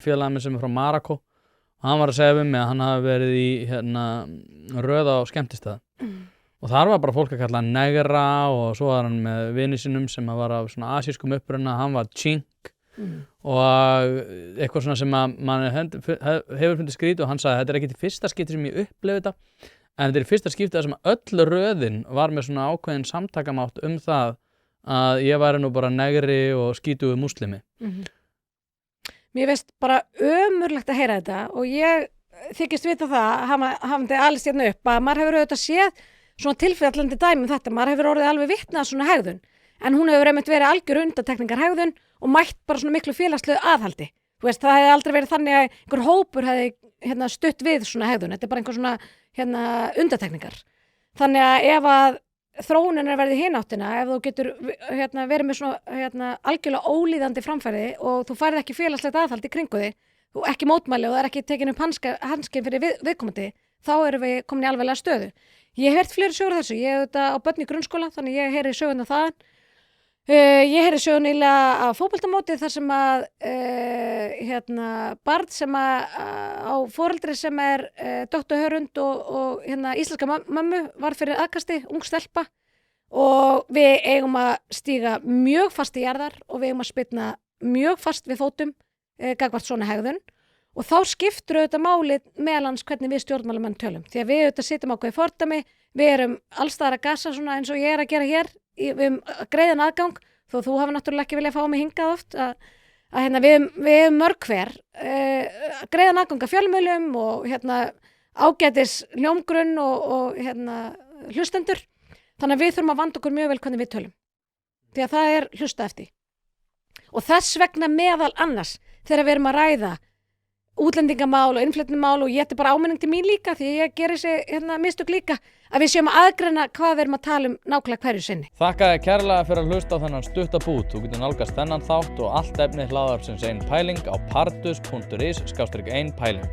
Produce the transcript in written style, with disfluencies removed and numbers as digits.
félaga minn sem frá Marokkó og hann var að segja við mig að hann hafi verið í röð á skemmtistað og þar var bara fólk að kalla hann negra og svo var hann með vini sínum sem var af svona asískum uppruna, hann var chink og eitthvað svona sem að mann hefur fundið skrítið og hann sagði þetta ekki í fyrsta skipti sem ég upplifði þetta en þetta í fyrsta skipti sem öll röðin var með svona ákveðin samtakamátt það að ég væri nú bara negri og skítugu múslimi. Mér veist bara ömurlegt að heyra þetta og ég þykist vita það hafandi alist hérna upp að maður hefur auðvitað séð svona tilfellandi dæmi þetta, maður hefur orðið alveg vitnað svona hegðun en hún hefur einmitt verið algjör undantekningar hegðun og mætt bara svona miklu félagslegu aðhaldi. Þú veist, það hefði aldrei verið þannig að einhver hópur hefði stutt við svona hegðun, þetta er bara einhver svona undantekningar. Þannig að ef að þróunin verið í hina áttina, ef þú getur verið með svona algjörlega ólíðandi framfæri og þú færð ekki félagslegt aðhald í kringu þig og ekki mótmæli og það er ekki tekin upp hanskinn fyrir viðkomandi, þá erum við komin í alveglega stöðu. Ég hef heyrt fleiri sögur af þessu, ég hef þetta á börn í grunnskóla, þannig ég heyri söguna þaðan. Ég heyri sögu nýlega á fótboltamóti þar sem að barn sem á foreldri sem er doktorhörund og íslenska mömmu var fyrir aðkasti, ung stelpa og við eigum að stíga mjög fast í jarðar og við eigum að spyrna mjög fast við fótum gagnvart svona hegðun og þá skiptir auðvitað máli meðalans hvernig við stjórnmálamenn tölum því að við auðvitað sitjum ákveði fordæmi, við erum allstaðar að gasa svona eins og ég er að gera hér við erum greiðan aðgang þó þú hafa náttúrulega ekki viljað fá mig hingað oft að við erum mörg hver greiðan aðgang að fjölmiðlum og ágætis hljómgrunn og hlustendur þannig að við þurfum að vanda okkur mjög vel hvernig við tölum því að það er hlusta eftir og þess vegna meðal annars þegar við erum að ræða útlendingamál og innflytjendamál og ég ætti bara áminning til mín líka því ég gerir þessi mistök líka að við séum að aðgreina hvað við erum að tala nákvæmlega hverju sinni. Þakka þér kærlega fyrir að hlusta á þennan stutta bút. Þú getur nálgast þennan þátt og allt efni hlaðvarpsins Ein Pæling á pardus.is/ein pæling.